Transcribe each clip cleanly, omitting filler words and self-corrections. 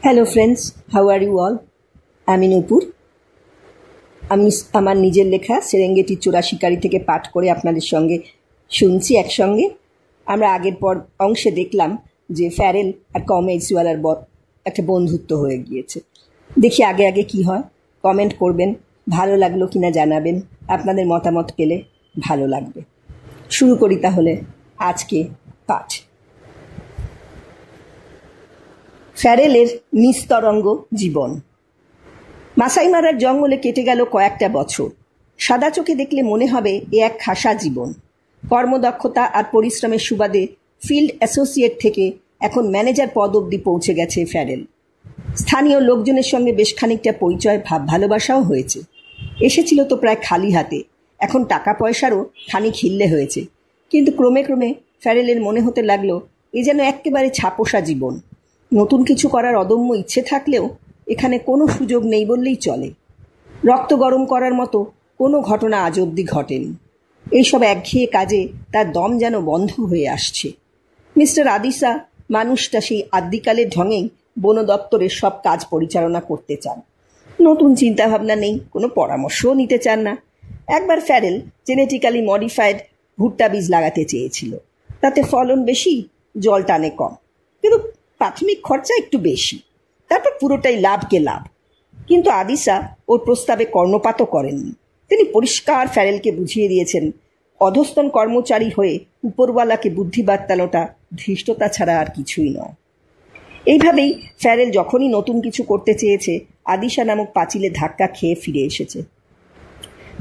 Hello friends, how are you all? আমি নূপুর। আমি আমার নিজের লেখা সেরেঙ্গেটি চোরা শিকারি থেকে পাঠ করে আপনাদের সঙ্গে শুনছি একসঙ্গে। আমরা আগের অংশে দেখলাম যে ফ্যারেল আর কমে ইসওয়ালার একটা বন্ধুত্ব হয়ে গিয়েছে। দেখি আগে আগে কি হয়। কমেন্ট করবেন, ভালো লাগলো কিনা জানাবেন। আপনাদের মতামত পেলে ভালো লাগবে। শুরু করি তাহলে আজকে পাঠ। ফ্যারেলের নিস্তরঙ্গ জীবন। মাসাই মারার জঙ্গলে কেটে গেল কয়েকটা বছর। সাদা চোখে দেখলে মনে হবে এ এক খাসা জীবন। কর্মদক্ষতা আর পরিশ্রমের সুবাদে ফিল্ড অ্যাসোসিয়েট থেকে এখন ম্যানেজার পদ অবধি পৌঁছে গেছে ফ্যারেল। স্থানীয় লোকজনের সঙ্গে বেশ খানিকটা পরিচয়, ভাব ভালোবাসাও হয়েছে। এসেছিল তো প্রায় খালি হাতে, এখন টাকা পয়সারও খানিক হিল্লে হয়েছে। কিন্তু ক্রমে ক্রমে ফ্যারেলের মনে হতে লাগলো এ যেন একেবারে ছাপোষা জীবন। নতুন কিছু করার অদম্য ইচ্ছে থাকলেও এখানে কোনো সুযোগ নেই বললেই চলে। রক্ত গরম করার মতো কোনো ঘটনা আজ অবধি ঘটেনি। এইসব একঘেয়ে কাজে তার দম যেন বন্ধ হয়ে আসছে। মিস্টার আদিসা মানুষটা সেই আদ্যিকালের ঢঙেই বন দপ্তরের সব কাজ পরিচালনা করতে চান। নতুন চিন্তাভাবনা নেই, কোনো পরামর্শও নিতে চান না। একবার ফ্যারেল জেনেটিক্যালি মডিফাইড ভুট্টা বীজ লাগাতে চেয়েছিল। তাতে ফলন বেশি, জল টানে কম, কিন্তু প্রাথমিক খরচা একটু বেশি। তারপর পুরোটাই লাভকে লাভ। কিন্তু আদিসা ওর প্রস্তাবে কর্ণপাতও করেননি। তিনি পরিষ্কার ফ্যারেলকে বুঝিয়ে দিয়েছেন অধস্তন কর্মচারী হয়ে উপরওয়ালাকে বুদ্ধি বার্তানোটা ধৃষ্টতা ছাড়া আর কিছুই নয়। এইভাবেই ফ্যারেল যখনই নতুন কিছু করতে চেয়েছে আদিসা নামক পাঁচিলে ধাক্কা খেয়ে ফিরে এসেছে।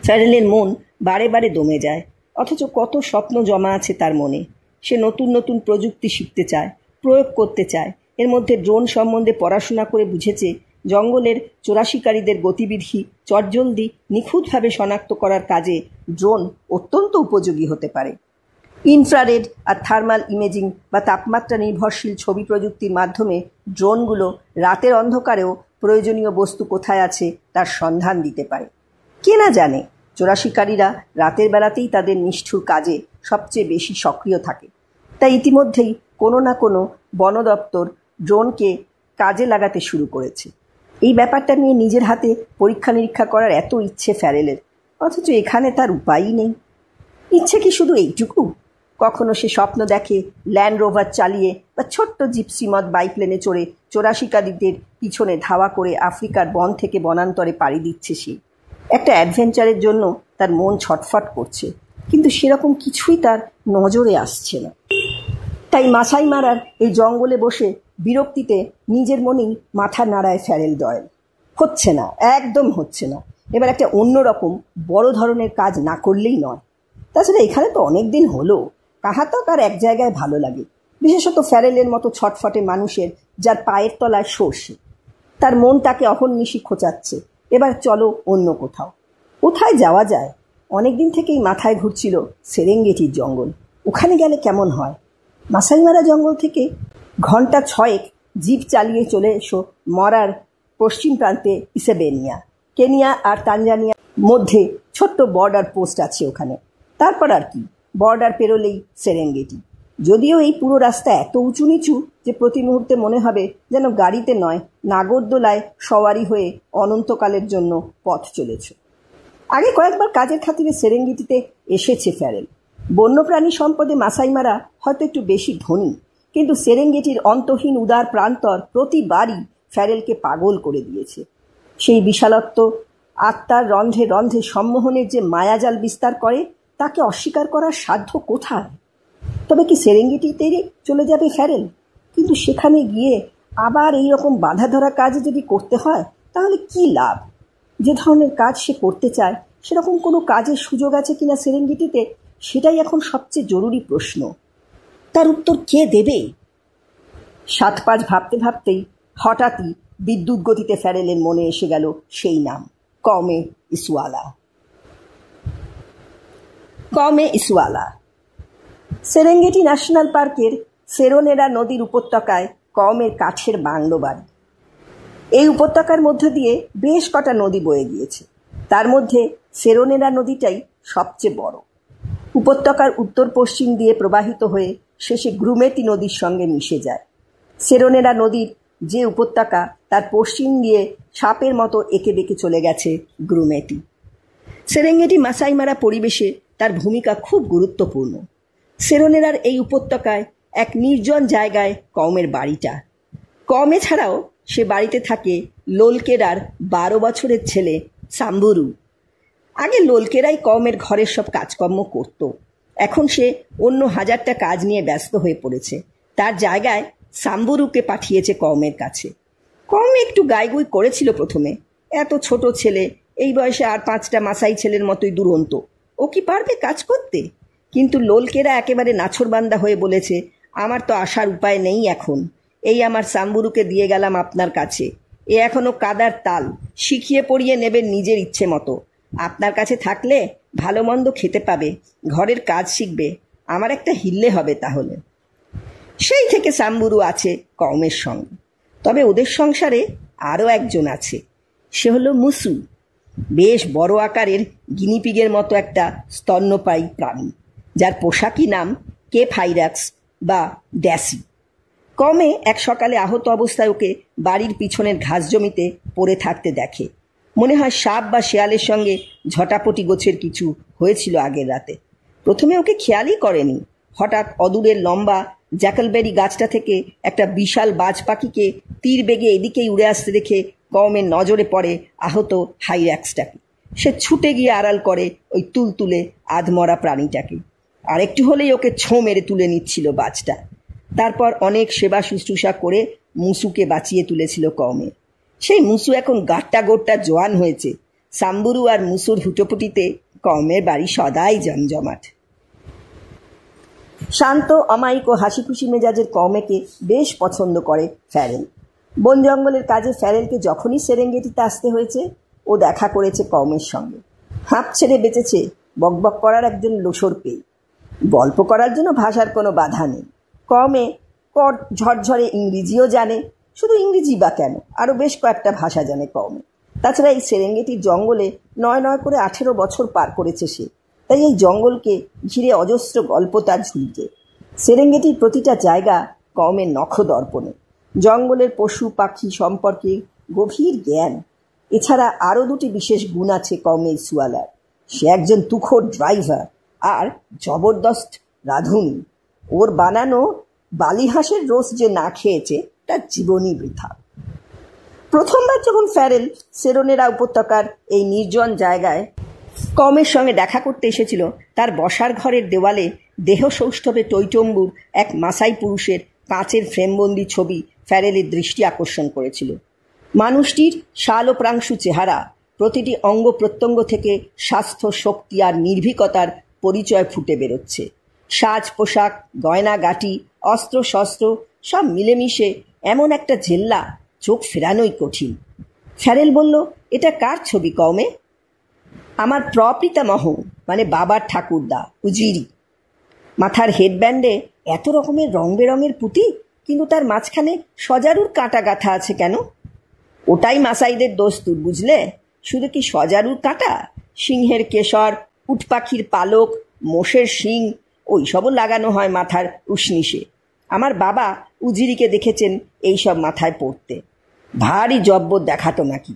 ফ্যারেলের মন বারে বারে দমে যায়, অথচ কত স্বপ্ন জমা আছে তার মনে। সে নতুন নতুন প্রযুক্তি শিখতে চায়, প্রয়োগ করতে চায়। এর মধ্যে ড্রোন সম্বন্ধে পড়াশোনা করে বুঝেছে জঙ্গলের চোরাশিকারীদের গতিবিধি চটজলদি নিখুঁতভাবে শনাক্ত করার কাজে ড্রোন অত্যন্ত উপযোগী হতে পারে। ইনফ্রারেড আর থার্মাল ইমেজিং বা তাপমাত্রা নির্ভরশীল ছবি প্রযুক্তির মাধ্যমে ড্রোনগুলো রাতের অন্ধকারেও প্রয়োজনীয় বস্তু কোথায় আছে তার সন্ধান দিতে পারে। কে না জানে চোরাশিকারীরা রাতের বেলাতেই তাদের নিষ্ঠুর কাজে সবচেয়ে বেশি সক্রিয় থাকে। তাই ইতিমধ্যেই কোনো না কোনো বন দপ্তর ড্রোনকে কাজে লাগাতে শুরু করেছে। এই ব্যাপারটা নিয়ে নিজের হাতে পরীক্ষা নিরীক্ষা করার এত ইচ্ছে ফ্যারেলের, অথচ এখানে তার উপায়ই নেই। ইচ্ছে কি শুধু এইটুকু? কখনো সে স্বপ্ন দেখে ল্যান্ড রোভার চালিয়ে বা ছোট্ট জিপসি বাইপ্লেনে চড়ে চোরাশিকারীদের পিছনে ধাওয়া করে আফ্রিকার বন থেকে বনান্তরে পাড়ি দিচ্ছে সে। একটা অ্যাডভেঞ্চারের জন্য তার মন ছটফট করছে, কিন্তু সেরকম কিছুই তার নজরে আসছে না। তাই মাসাই মারার এই জঙ্গলে বসে বিরক্তিতে নিজের মনেই মাথা নাড়ায় ফ্যারেল ডয়েল। হচ্ছে না, একদম হচ্ছে না। এবার একটা অন্যরকম বড় ধরনের কাজ না করলেই নয়। তাছাড়া এখানে তো অনেক দিন হলো, কাহাতক আর এক জায়গায় ভালো লাগে, বিশেষত ফ্যারেলের মতো ছটফটে মানুষের, যার পায়ের তলায় সর্ষে। তার মন তাকে অহর্নিশি খোঁচাচ্ছে, এবার চলো অন্য কোথাও। কোথায় যাওয়া যায়? অনেকদিন থেকেই মাথায় ঘুরছিল সেরেঙ্গেটির জঙ্গল। ওখানে গেলে কেমন হয়? মাসাই মারা জঙ্গল থেকে ঘন্টা 6 জিপ চালিয়ে চলে এসো মরার পশ্চিম প্রান্তে ইসেবেনিয়া। কেনিয়া আর তানজানিয়ার মধ্যে ছোট্ট বর্ডার পোস্ট আছে ওখানে। তারপর আর কি, বর্ডার পেরোলেই সেরেঙ্গেটি। যদিও এই পুরো রাস্তা এত উঁচু নিচু যে প্রতি মুহূর্তে মনে হবে যেন গাড়িতে নয়, নাগরদোলায় সওয়ারি হয়ে অনন্তকালের জন্য পথ চলেছে। আগে কয়েকবার কাজের খাতিরে সেরেঙ্গেটিতে এসেছে ফ্যারেল। বন্যপ্রাণী সম্পদে মাসাই মারা হয়তো একটু বেশি ধনী, কিন্তু সেরেঙ্গেটির অন্তহীন উদার প্রান্তর প্রতিবারই ফ্যারেলকে পাগল করে দিয়েছে। সেই বিশালত্ব আত্মার রন্ধ্রে রন্ধ্রে সম্মোহনের যে মায়াজাল বিস্তার করে, তাকে অস্বীকার করার সাধ্য কোথায়? তবে কি সেরেঙ্গেটিতে চলে যাবে ফ্যারেল? কিন্তু সেখানে গিয়ে আবার এই রকম বাধা ধরা কাজ যদি করতে হয়, তাহলে কি লাভ? যে ধরনের কাজ সে করতে চায় সেরকম কোনো কাজের সুযোগ আছে কিনা সেরেঙ্গেটিতে, সেটাই এখন সবচেয়ে জরুরি প্রশ্ন। তার উত্তর কে দেবে? 7-5 ভাবতে ভাবতেই হঠাৎই বিদ্যুৎ গতিতে ফ্যারেলের মনে এসে গেল সেই নাম, কমে ইসওয়ালা। কমে ইসওয়ালা সেরেঙ্গেটি ন্যাশনাল পার্কের সেরোনেরা নদীর উপত্যকায় কমের কাঠের বাংলো বাড়ি। এই উপত্যকার মধ্য দিয়ে বেশ কটা নদী বয়ে গিয়েছে, তার মধ্যে সেরোনেরা নদীটাই সবচেয়ে বড়। উপত্যকার উত্তর পশ্চিম দিয়ে প্রবাহিত হয়ে শেষে গ্রুমেতি নদীর সঙ্গে মিশে যায়। সেরোনেরা নদীর যে উপত্যকা তার পশ্চিম দিয়ে সাপের মতো এঁকে বেঁকে চলে গেছে গ্রুমেটি। সেরেঙ্গেটি মাসাই মারা পরিবেশে তার ভূমিকা খুব গুরুত্বপূর্ণ। সেরোনেরার এই উপত্যকায় এক নির্জন জায়গায় কওমের বাড়িটা। কমে ছাড়াও সে বাড়িতে থাকে লোলকেরার 12 বছরের ছেলে সাম্বুরু। আগে লোলকেরাই কওমের ঘরের সব কাজকর্ম করত। এখন সে অন্য হাজারটা কাজ নিয়ে ব্যস্ত হয়ে পড়েছে। তার জায়গায় সাম্বুরুকে পাঠিয়েছে কওমের কাছে। কওম একটু গাইগুই করেছিল প্রথমে, এত ছোট ছেলে, এই বয়সে আর 5টা মাসাই ছেলের মতোই দুরন্ত, ও কি পারবে কাজ করতে? কিন্তু লোলকেরা একেবারে নাছোড়বান্দা হয়ে বলেছে, আমার তো আসার উপায় নেই এখন, এই আমার সাম্বুরুকে দিয়ে গেলাম আপনার কাছে, এ এখনো কাদার তাল, শিখিয়ে পড়িয়ে নেবেন নিজের ইচ্ছে মতো। আপনার কাছে থাকলে ভালো মন্দ খেতে পাবে, ঘরের কাজ শিখবে, আমার একটা হিল্লে হবে তাহলে। সেই থেকে সাম্বুরু আছে কওমের সঙ্গে। তবে ওদের সংসারে আরও একজন আছে, সে হলো মুসু। বেশ বড় আকারের গিনিপিগের মতো একটা স্তন্যপায়ী প্রাণী, যার পোশাকি নাম কেফাইরাক্স বা ড্যাসি। কমে এক সকালে আহত অবস্থায় ওকে বাড়ির পিছনের ঘাস জমিতে পড়ে থাকতে দেখে। মনে হয় সাপ বা শেয়ালের সঙ্গে ঝটাপটি গোছের কিছু হয়েছিল আগের রাতে। প্রথমে ওকে খেয়ালই করেনি। হঠাৎ অদূরের লম্বা জ্যাকলবেরি গাছটা থেকে একটা বিশাল বাজ পাখিকে তীর বেগে এদিকেই উড়ে আসতে দেখে কওমের নজরে পড়ে আহত হাইরাক্সটাকে। সে ছুটে গিয়ে আড়াল করে ওই তুলতুলে আধমরা প্রাণীটাকে। আর একটু হলেই ওকে ছোঁ মেরে তুলে নিচ্ছিল বাজটা। তারপর অনেক সেবা শুশ্রূষা করে মুসুকে বাঁচিয়ে তুলেছিল কওমে। সেই মুসু এখন গাট্টা গোট্টা জোয়ান হয়েছে। সাম্বুরু আর মুসুর হুটোপুটিতে কওমের বাড়ি সদাই জমজমাট। শান্ত, অমায়িক ও হাসি খুশি মেজাজের কওমেকে বেশ পছন্দ করে ফ্যারেল। বন জঙ্গলের কাজে ফ্যারেলকে যখনই সেরেঙ্গেটিতে আসতে হয়েছে, ও দেখা করেছে কওমের সঙ্গে। হাঁপ ছেড়ে বেঁচেছে বকবক করার একজন লোসর পেয়ে। গল্প করার জন্য ভাষার কোনো বাধা নেই। কমে ঝরঝরে ইংরেজিও জানে। শুধু ইংরেজি বা কেন, আরও বেশ কয়েকটা ভাষা জানে কওমে। তাছাড়া এই সেরেঙ্গেটির জঙ্গলে 9 করে 18 বছর পার করেছে সে। তাই এই জঙ্গলকে ঘিরে অজস্র গল্প তার ঝুলিতে। সেরেঙ্গেটির প্রতিটা জায়গা কওমের নখদর্পণে। জঙ্গলের পশু পাখি সম্পর্কে গভীর জ্ঞান। এছাড়া আরও 2টি বিশেষ গুণ আছে কওমের সুয়ালার। সে একজন তুখোড় ড্রাইভার আর জবরদস্ত রাঁধুনি। ওর বানানো বালিহাঁসের রোস্ট যে না খেয়েছে তার জীবনই বৃথা। প্রথমবার যখন ফ্যারেল সেরোনেরা উপত্যকার এই নির্জন জায়গায় কওমের সঙ্গে দেখা করতে এসেছিল, তার বসার ঘরের দেওয়ালে দেহ সৌষ্ঠবে টইটম্বুর এক মাসাই পুরুষের কাঁচের ফ্রেমবন্দি ছবি ফ্যারেলের দৃষ্টি আকর্ষণ করেছিল। মানুষটির শাল ও প্রাংশু চেহারা, প্রতিটি অঙ্গ প্রত্যঙ্গ থেকে স্বাস্থ্য, শক্তি আর নির্ভীকতার পরিচয় ফুটে বেরোচ্ছে। সাজ পোশাক, গয়না গাটি, অস্ত্র শস্ত্র সব মিলেমিশে এমন একটা জেল্লা, চোখ ফেরানোই কঠিন। ফ্যারেল বলল, এটা কার ছবি কওমে? আমার প্রপিতামহ, মানে বাবার ঠাকুরদা উজিরি। মাথার হেডব্যান্ডে এত রকমের রং বেরঙের পুঁতি, কিন্তু তার মাঝখানে সজারুর কাঁটা গাঁথা আছে কেন? ওটাই মাসাইদের দস্তুর, বুঝলে? শুধু কি সজারুর কাঁটা, সিংহের কেশর, উট পাখির পালক, মোষের শিং, ওইসবও লাগানো হয় মাথার উষ্ণিসে। আমার বাবা উজিরিকে দেখেছেন এইসব মাথায় পড়তে। ভারী জব্বর দেখাতো নাকি।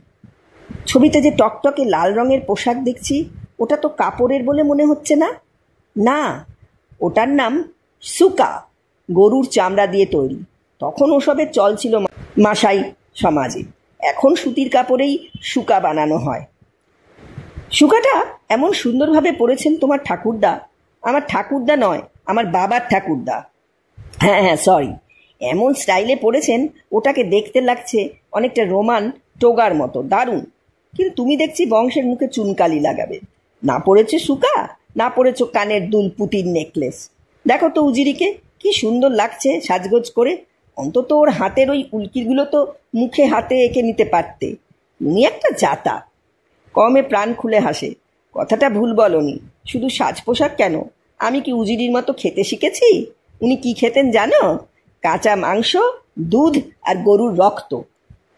ছবিতে যে টকটকে লাল রঙের পোশাক দেখছি, ওটা তো কাপড়ের বলে মনে হচ্ছে না। না, ওটার নাম সুকা, গরুর চামড়া দিয়ে তৈরি। তখন ওসবের চল ছিল মাসাই সমাজে। এখন সুতির কাপড়েই সুকা বানানো হয়। সুকাটা এমন সুন্দরভাবে পরেছেন তোমার ঠাকুরদা। আমার ঠাকুরদা নয়, আমার বাবার ঠাকুরদা। হ্যাঁ সরি, এমন স্টাইলে পরেছেন, ওটাকে দেখতে লাগছে অনেকটা রোমান টোগার মতো, দারুণ। কিন্তু তুমি দেখছি বংশের মুখে চুনকালি লাগাবে। না পড়েছে সুকা, না পড়েছ কানের দুল, পুতির নেকলেস। দেখো তো উজিরিকে কি সুন্দর লাগছে সাজগোজ করে। অন্তত ওর হাতের ওই উল্কিগুলো তো মুখে হাতে এঁকে নিতে পারতে। উনি একটা জাতা। কমে প্রাণ খুলে হাসে। কথাটা ভুল বলনি। শুধু সাজ পোশাক কেন, আমি কি উজিরির মতো খেতে শিখেছি? উনি কি খেতেন জানো? কাঁচা মাংস, দুধ আর গরুর রক্ত।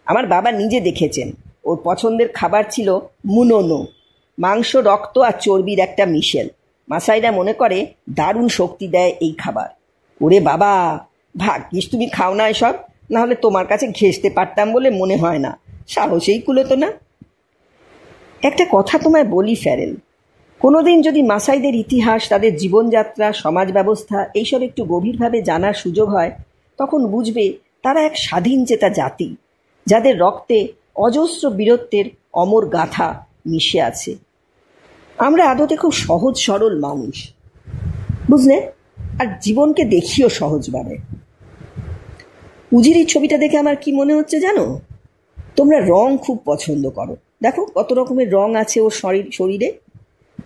আমার বাবা নিজে দেখেছেন। ওর পছন্দের খাবার ছিল মুনোনো, মাংস, রক্ত আর চর্বির একটা মিশেল। মাসাইরা মনে করে দারুণ শক্তি দেয় এই খাবার। ওরে বাবা, ভাগ্যিস তুমি খাও না এসব। নাহলে তোমার কাছে ঘেঁষতে পারতাম বলে মনে হয় না, সাহসেই কুলোতো না। একটা কথা তোমায় বলি ফ্যারেল, কোনোদিন যদি মাসাইদের ইতিহাস, তাদের জীবনযাত্রা, সমাজ ব্যবস্থা এইসব একটু গভীরভাবে জানার সুযোগ হয়, তখন বুঝবে তারা এক স্বাধীন চেতা জাতি, যাদের রক্তে অজস্র বীরত্বের অমর গাথা মিশে আছে। আমরা আদতে খুব সহজ সরল মানুষ, বুঝলে, আর জীবনকে দেখিও সহজভাবে। উজির এই ছবিটা দেখে আমার কি মনে হচ্ছে জানো? তোমরা রং খুব পছন্দ করো, দেখো কত রকমের রং আছে ওর শরীরে।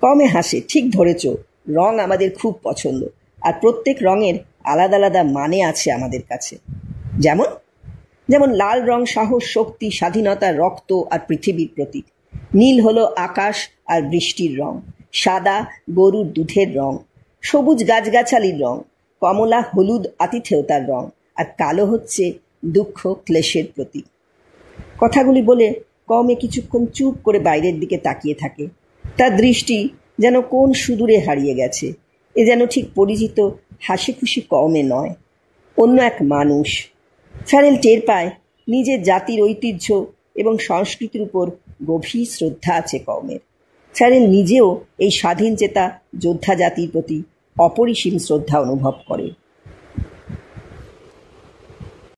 কমে হাসে, ঠিক ধরেছ, রং আমাদের খুব পছন্দ, আর প্রত্যেক রঙের আলাদা আলাদা মানে আছে আমাদের কাছে। যেমন যেমন লাল রং সাহস, শক্তি, স্বাধীনতা, রক্ত আর পৃথিবীর প্রতীক। নীল হলো আকাশ আর বৃষ্টির রং, সাদা গরুর দুধের রং, সবুজ গাছগাছালির রং, কমলা হলুদ আতিথেয়তার রং, আর কালো হচ্ছে দুঃখ ক্লেশের প্রতীক। কথাগুলি বলে কমে কিছুক্ষণ চুপ করে বাইরের দিকে তাকিয়ে থাকে। তার দৃষ্টি যেন কোন সুদূরে হারিয়ে গেছে। এ যেন ঠিক পরিচিত হাসি খুশি কমে নয়, অন্য এক মানুষ। ফ্যারেল টের পায় নিজের জাতির ঐতিহ্য এবং সংস্কৃতির উপর গভীর শ্রদ্ধা আছে কমের। ফ্যারেল নিজেও এই স্বাধীন চেতা যোদ্ধা জাতির প্রতি অপরিসীম শ্রদ্ধা অনুভব করে।